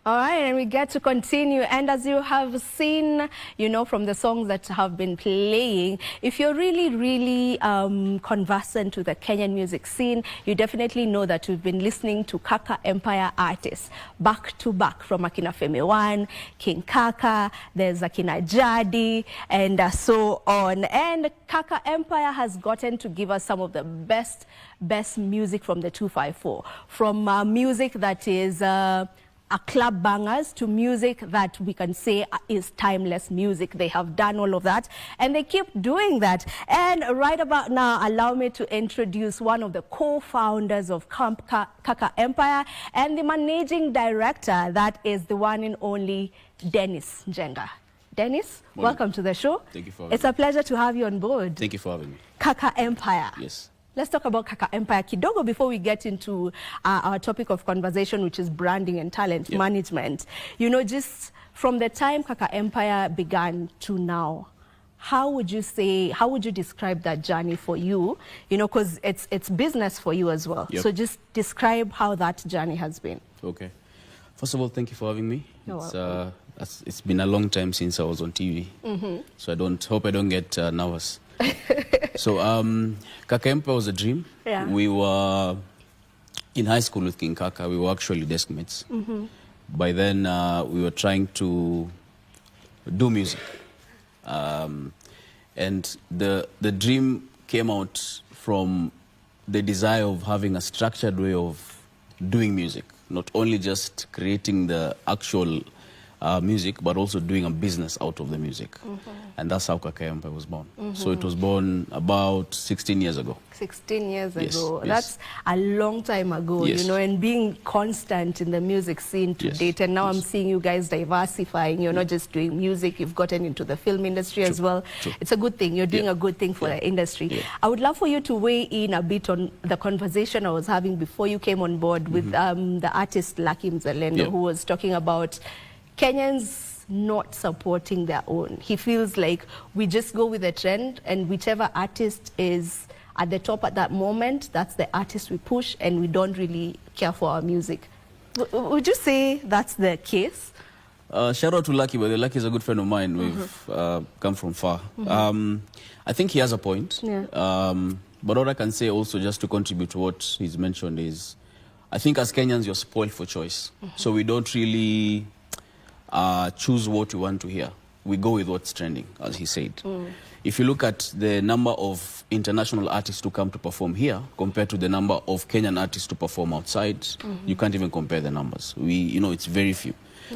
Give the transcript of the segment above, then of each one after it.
All right, and we get to continue. And as you have seen, you know, from the songs that have been playing, if you're really conversant to the Kenyan music scene, you definitely know that we've been listening to Kaka Empire artists back to back, from Akina Femi One, King Kaka, there's Akina Jadi, and so on. And Kaka Empire has gotten to give us some of the best music from the 254, from music that is a club bangers to music that we can say is timeless music. They have done all of that, and they keep doing that. And right about now, allow me to introduce one of the co-founders of Kaka Empire and the managing director, that is the one and only Dennis Njenga. Dennis, welcome to the show. Thank you for having me. It's a pleasure to have you on board. Thank you for having me. Kaka Empire. Yes. Let's talk about Kaka Empire kidogo before we get into our topic of conversation, which is branding and talent management. You know, just from the time Kaka Empire began to now, how would you describe that journey for you? You know, because it's business for you as well. So just describe how that journey has been. Okay. First of all, thank you for having me. It's been a long time since I was on TV. So I hope I don't get nervous. So Kaka Empire was a dream. We were in high school with King Kaka. We were actually desk mates. By then we were trying to do music, and the dream came out from the desire of having a structured way of doing music, not only just creating the actual music, but also doing a business out of the music. And that's how Kaka Empire was born. So it was born about 16 years ago. 16 years ago. That's a long time ago, you know, and being constant in the music scene to date. And now I'm seeing you guys diversifying. You're not just doing music, you've gotten into the film industry as well. It's a good thing. You're doing a good thing for the industry. I would love for you to weigh in a bit on the conversation I was having before you came on board with the artist Lucky Mzalendo, who was talking about Kenyans not supporting their own. He feels like we just go with the trend, and whichever artist is at the top at that moment, that's the artist we push, and we don't really care for our music. Would you say that's the case? Shout out to Lucky, but Lucky is a good friend of mine. We've come from far. I think he has a point. But what I can say also, just to contribute to what he's mentioned, is I think as Kenyans, you're spoiled for choice. So we don't really choose what we want to hear. We go with what's trending, as he said. If you look at the number of international artists who come to perform here compared to the number of Kenyan artists to perform outside, you can't even compare the numbers. You know, it's very few.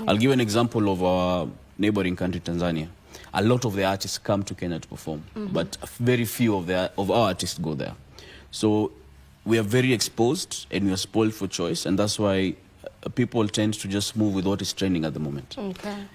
I'll give an example of our neighboring country, Tanzania. A lot of the artists come to Kenya to perform, but very few of our artists go there. So we are very exposed, and we are spoiled for choice, and that's why people tend to just move with what is trending at the moment.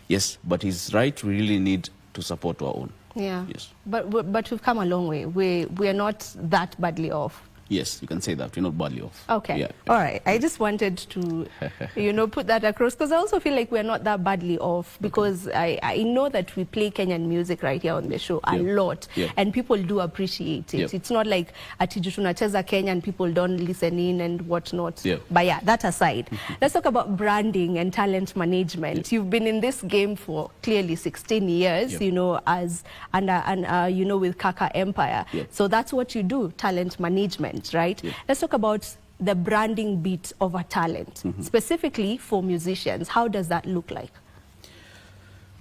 Yes, but he's right. We really need to support our own. Yes. But we've come a long way. We are not that badly off. Yes, you can say that. We're not badly off. Okay. All right. I just wanted to, you know, put that across, because I also feel like we're not that badly off, because I know that we play Kenyan music right here on the show a lot, and people do appreciate it. It's not like ati tunacheza Kenya and people don't listen in and whatnot. But yeah, that aside, let's talk about branding and talent management. You've been in this game for clearly 16 years, you know, you know, with Kaka Empire. So that's what you do, talent management. Right? Let's talk about the branding bit of a talent, specifically for musicians. How does that look like?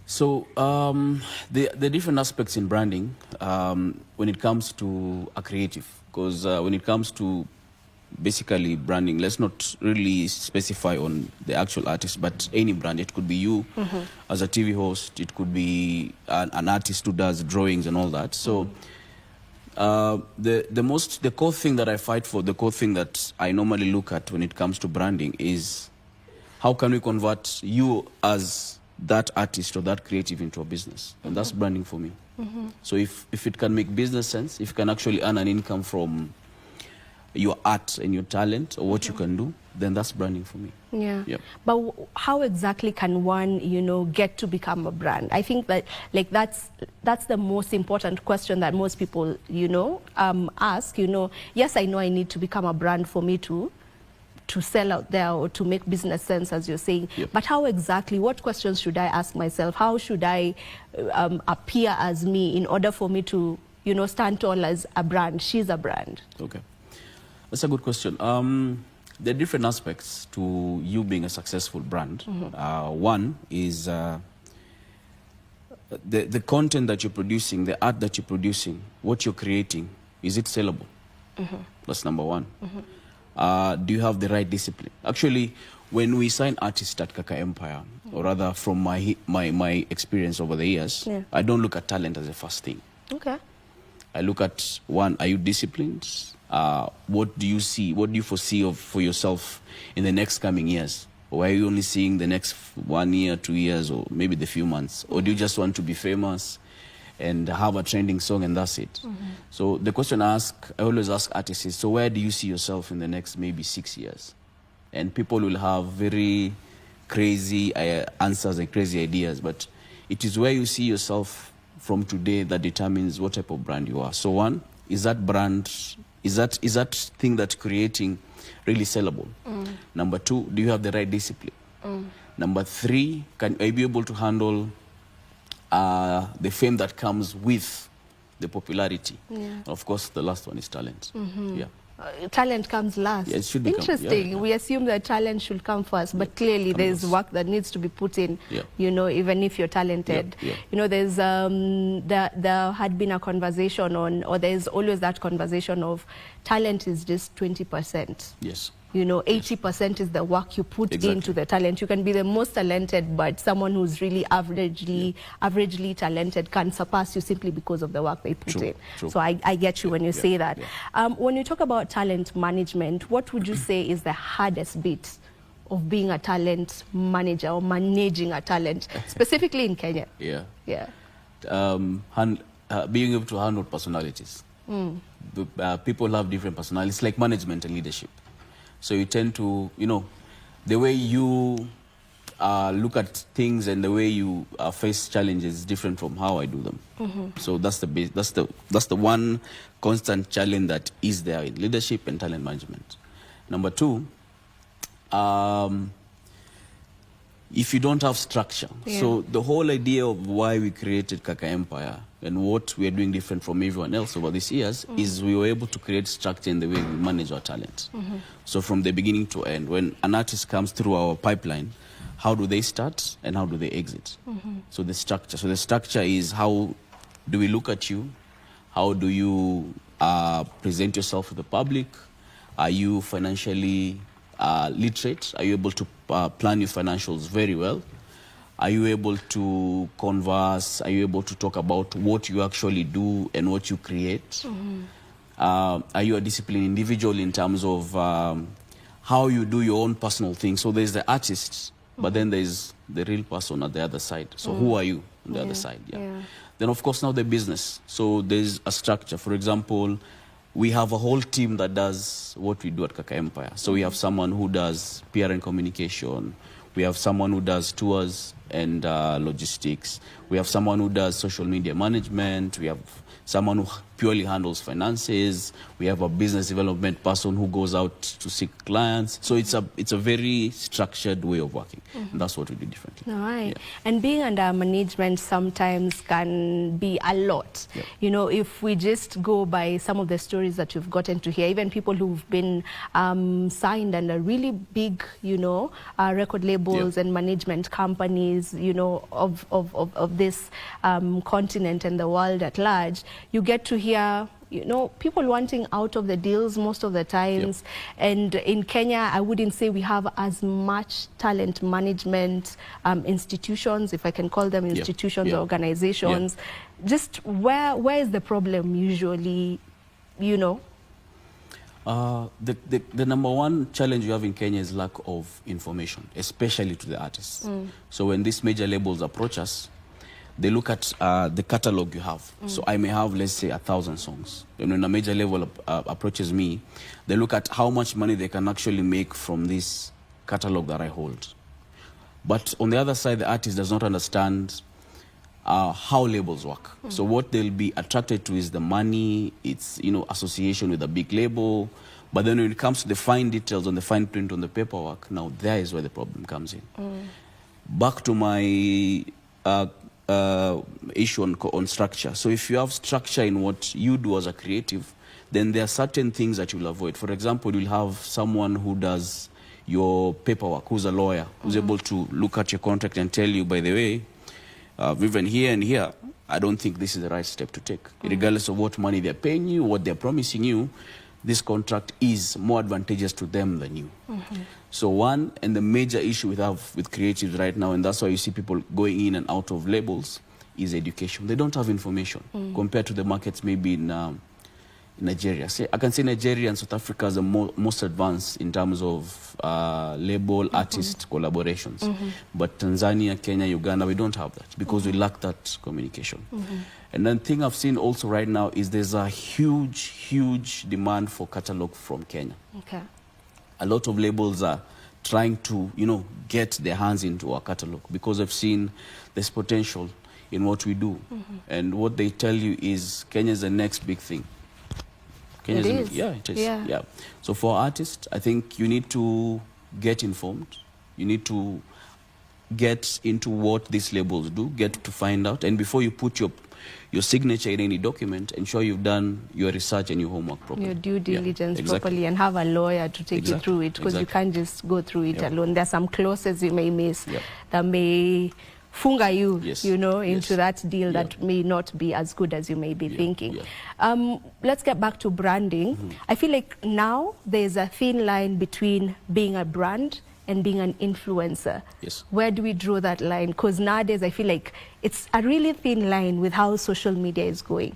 So the different aspects in branding when it comes to a creative, because when it comes to basically branding, let's not really specify on the actual artist, but any brand. It could be you as a TV host, it could be an artist who does drawings and all that. So the core thing that I fight for, the core thing that I normally look at when it comes to branding is how can we convert you as that artist or that creative into a business, and that's branding for me. So if it can make business sense, if you can actually earn an income from your art and your talent or what you can do, then that's branding for me. But how exactly can one, you know, get to become a brand? I think that that's the most important question that most people, you know, ask. You know, yes, I know I need to become a brand for me to sell out there or to make business sense, as you're saying. Yep. But how exactly, what questions should I ask myself? How should I appear as me in order for me to, you know, stand tall as a brand? She's a brand. Okay. That's a good question. There are different aspects to you being a successful brand. One is the content that you're producing, the art that you're producing, what you're creating, is it sellable? That's number one. Do you have the right discipline? Actually, when we sign artists at Kaka Empire, or rather from my experience over the years, I don't look at talent as the first thing. Okay. I look at, one, are you disciplined? What do you see? What do you foresee for yourself in the next coming years? Or are you only seeing the next 1 year, 2 years, or maybe the few months? Or do you just want to be famous and have a trending song and that's it? So the question I always ask artists is, so where do you see yourself in the next maybe 6 years? And people will have very crazy answers and crazy ideas, but it is where you see yourself from today that determines what type of brand you are. So one, is that brand, is that thing that's creating really sellable? Number two, do you have the right discipline? Number three, are you be able to handle the fame that comes with the popularity? Of course, the last one is talent. Yeah. Talent comes last. Yeah, it should be interesting. We assume that talent should come first, but clearly there's work that needs to be put in, you know, even if you're talented. You know, there's there had been a conversation on, or there's always that conversation of talent is just 20%. Yes. You know, 80% is the work you put into the talent. You can be the most talented, but someone who's really averagely talented can surpass you simply because of the work they put in. So I get you when you say that. When you talk about talent management, what would you say is the hardest bit of being a talent manager or managing a talent, specifically in Kenya? Being able to handle personalities. People have different personalities, like management and leadership. So you tend to, you know, the way you look at things and the way you face challenges is different from how I do them. So that's the one constant challenge that is there in leadership and talent management. Number two, if you don't have structure. So the whole idea of why we created Kaka Empire and what we are doing different from everyone else over these years is we were able to create structure in the way we manage our talent. So from the beginning to end, when an artist comes through our pipeline, how do they start and how do they exit? So the structure is, how do we look at you? How do you present yourself to the public? Are you financially literate? Are you able to plan your financials very well? Are you able to converse? Are you able to talk about what you actually do and what you create? Are you a disciplined individual in terms of how you do your own personal thing? So there's the artist, but then there's the real person at the other side. So who are you on the other side? Then of course now the business. So there's a structure. For example, we have a whole team that does what we do at Kaka Empire. So we have someone who does PR and communication. We have someone who does tours and logistics. We have someone who does social media management. We have someone who purely handles finances. We have a business development person who goes out to seek clients. So it's a very structured way of working. And that's what we do differently. All right. And being under management sometimes can be a lot. You know, if we just go by some of the stories that you've gotten to hear, even people who've been signed under really big, you know, record labels and management companies, you know, of this continent and the world at large, you get to hear, you know, people wanting out of the deals most of the times. And in Kenya, I wouldn't say we have as much talent management institutions, if I can call them institutions or organizations. Just where is the problem usually, you know? The number one challenge you have in Kenya is lack of information, especially to the artists. So when these major labels approach us, they look at the catalog you have. So I may have, let's say, 1,000 songs. And when a major label approaches me, they look at how much money they can actually make from this catalog that I hold. But on the other side, the artist does not understand how labels work. So what they'll be attracted to is the money, it's, you know, association with a big label, But then when it comes to the fine details on the fine print on the paperwork, now there is where the problem comes in. Back to my issue on structure. So if you have structure in what you do as a creative, then there are certain things that you'll avoid. For example, you'll have someone who does your paperwork, who's a lawyer, who's able to look at your contract and tell you, by the way, Vivian, here and here, I don't think this is the right step to take. Regardless of what money they're paying you, what they're promising you, this contract is more advantageous to them than you. So one, and the major issue we have with creatives right now, and that's why you see people going in and out of labels, is education. They don't have information compared to the markets maybe in Nigeria. I can say Nigeria and South Africa is the most advanced in terms of label artist collaborations. But Tanzania, Kenya, Uganda, we don't have that because we lack that communication. And then thing I've seen also right now is there's a huge demand for catalog from Kenya. Okay. A lot of labels are trying to, get their hands into our catalog because they've seen there's potential in what we do. And what they tell you is Kenya is the next big thing. It is. Yeah, it is. Yeah. So for artists, I think you need to get informed. You need to get into what these labels do, get to find out. And before you put your signature in any document, ensure you've done your research and your homework properly. Your due diligence properly, and have a lawyer to take you through it, because you can't just go through it alone. There's some clauses you may miss that may funga you, into that deal that may not be as good as you may be thinking. Let's get back to branding. I feel like now there's a thin line between being a brand and being an influencer. Where do we draw that line? Because nowadays I feel like it's a really thin line with how social media is going.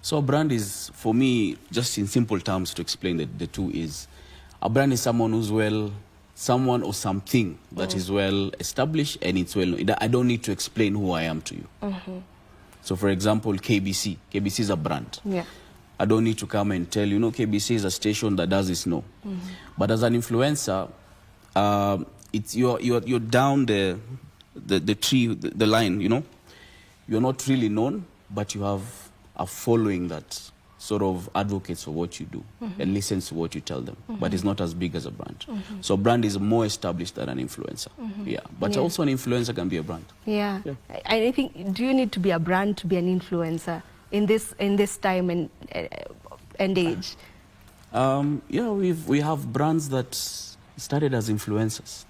So a brand is, for me, just in simple terms to explain the two, is a brand is someone who's someone or something that is well established and it's well known. I don't need to explain who I am to you. So for example, KBC is a brand. I don't need to come and tell you, KBC is a station that does this. No. But as an influencer, it's you're down the tree, the line, you're not really known, but you have a following that sort of advocates for what you do and listens to what you tell them, but it's not as big as a brand. So a brand is more established than an influencer. But also an influencer can be a brand. I think, do you need to be a brand to be an influencer in this time and age? We have brands that started as influencers,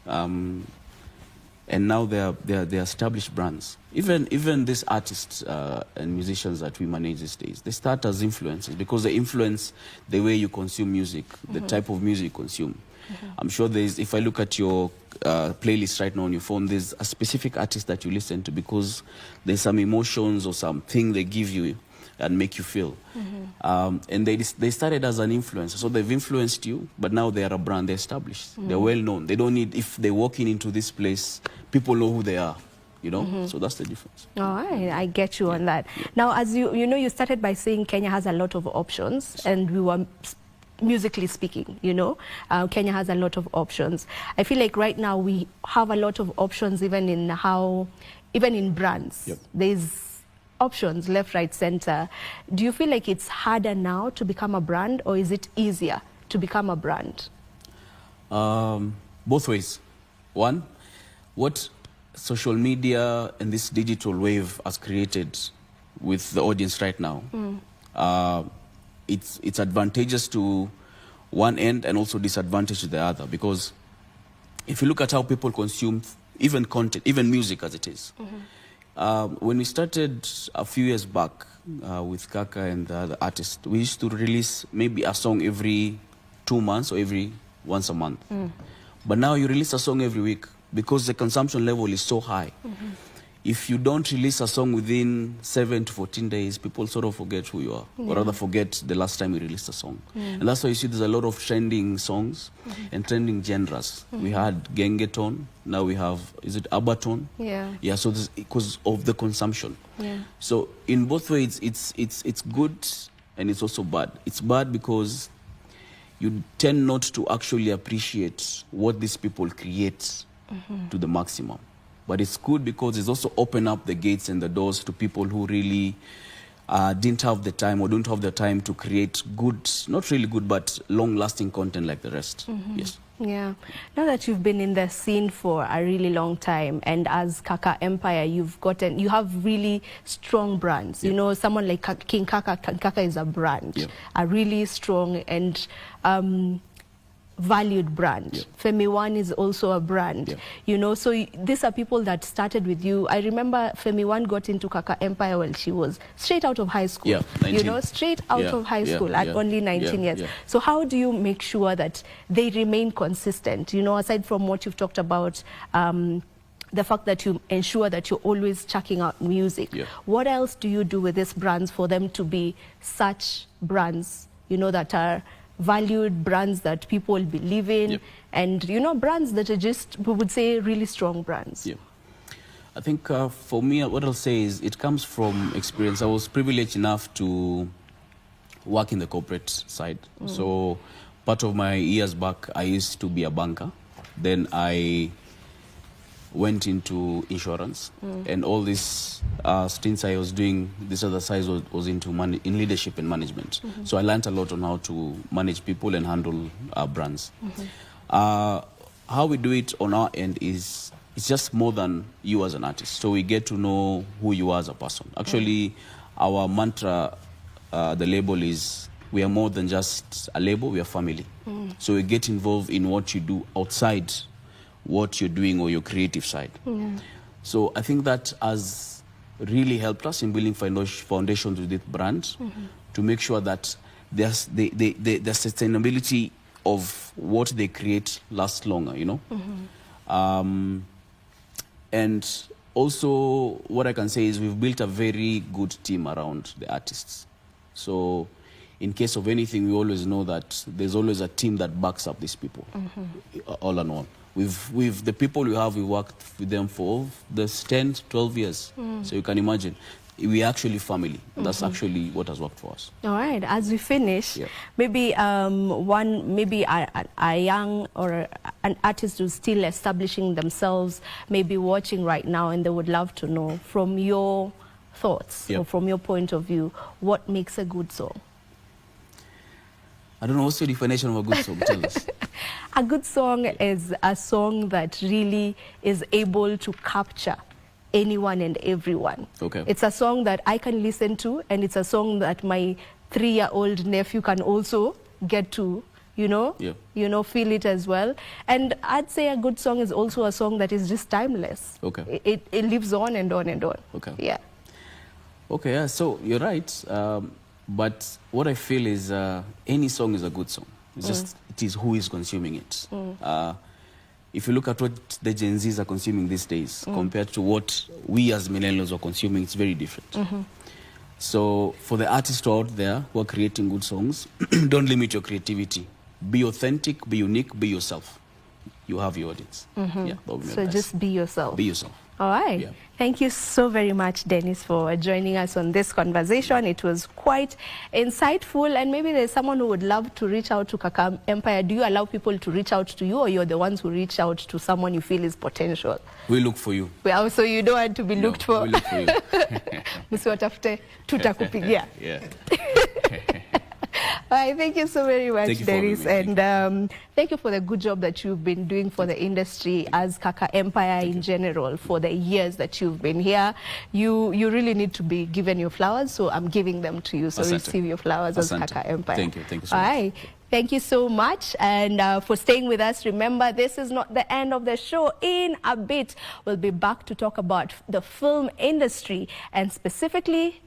and now they're established brands. Even these artists and musicians that we manage these days, they start as influencers because they influence the way you consume music, the type of music you consume. I'm sure if I look at your playlist right now on your phone, there's a specific artist that you listen to because there's some emotions or something they give you and make you feel. And they started as an influencer, so they've influenced you, but now they are a brand, they're established, they're well known. They don't need, if they're walking into this place, people know who they are, so that's the difference. I get you on that. Now, as you started by saying Kenya has a lot of options, and we were musically speaking, Kenya has a lot of options. I feel like right now we have a lot of options even in brands. There's options left, right, center. Do you feel like it's harder now to become a brand, or is it easier to become a brand? Both ways. One, what social media and this digital wave has created with the audience right now, it's advantageous to one end and also disadvantage to the other, because if you look at how people consume even content, even music as it is, when we started a few years back with Kaka and the other artists, we used to release maybe a song every 2 months or once a month. But now you release a song every week because the consumption level is so high. If you don't release a song within 7 to 14 days, people sort of forget who you are, or rather forget the last time you released a song. And that's why you see there's a lot of trending songs and trending genres. We had gengeton, now we have, is it abaton? So this, because of the consumption. So in both ways, it's good and it's also bad. It's bad because you tend not to actually appreciate what these people create to the maximum. But it's good because it's also opened up the gates and the doors to people who really didn't have the time or don't have the time to create good, not really good, but long-lasting content like the rest. Yes. Yeah. Now that you've been in the scene for a really long time, and as Kaka Empire, you have really strong brands. You know, someone like King Kaka is a brand, a really strong and valued brand. Femi One is also a brand. You know, so these are people that started with you. I remember Femi One got into Kaka Empire when she was straight out of high school. 19. You know, straight out of high school at only 19 years. So how do you make sure that they remain consistent? You know, aside from what you've talked about, the fact that you ensure that you're always checking out music. What else do you do with these brands for them to be such brands, you know, that are valued, brands that people believe in, and, you know, brands that are just, we would say, really strong brands? I think for me, what I'll say is it comes from experience. I was privileged enough to work in the corporate side. So part of my years back, I used to be a banker. Then I went into insurance, and all these stints I was doing, this other side was into in leadership and management. So I learned a lot on how to manage people and handle brands. How we do it on our end is it's just more than you as an artist. So we get to know who you are as a person. Actually, our mantra, the label is, we are more than just a label, we are family. So we get involved in what you do outside what you're doing or your creative side. So I think that has really helped us in building foundations with this brand to make sure that the sustainability of what they create lasts longer, you know. And also what I can say is we've built a very good team around the artists. So in case of anything, we always know that there's always a team that backs up these people, all in all. With the people we worked with them for this 10, 12 years. So you can imagine, we are actually family. That's actually what has worked for us. All right, as we finish, maybe a young or an artist who's still establishing themselves, maybe watching right now, and they would love to know from your thoughts or from your point of view, what makes a good song? I don't know, what's your definition of a good song? Tell us. A good song is a song that really is able to capture anyone and everyone. It's a song that I can listen to, and it's a song that my 3-year-old nephew can also get to, you know, feel it as well. And I'd say a good song is also a song that is just timeless. It lives on and on and on. So you're right. But what I feel is any song is a good song. It's just, it is who is consuming it. If you look at what the Gen Zs are consuming these days compared to what we as millennials are consuming, it's very different. So for the artists out there who are creating good songs, don't limit your creativity. Be authentic, be unique, be yourself. You have your audience. So just be yourself. Be yourself. All right. Thank you so very much, Dennis, for joining us on this conversation. It was quite insightful, and maybe there's someone who would love to reach out to Kaka Empire. Do you allow people to reach out to you, or you're the ones who reach out to someone you feel is potential? We look for you. Well, so you don't want to be looked for? We look for you. Msiwatafute, tutakupigia. All right, thank you so very much, Dennis, and thank you for the good job that you've been doing for the industry as Kaka Empire in general for the years that you've been here. You really need to be given your flowers, so I'm giving them to you. So receive your flowers as Kaka Empire. Thank you so much. All right. Thank you so much, and for staying with us. Remember, this is not the end of the show. In a bit, we'll be back to talk about the film industry, and specifically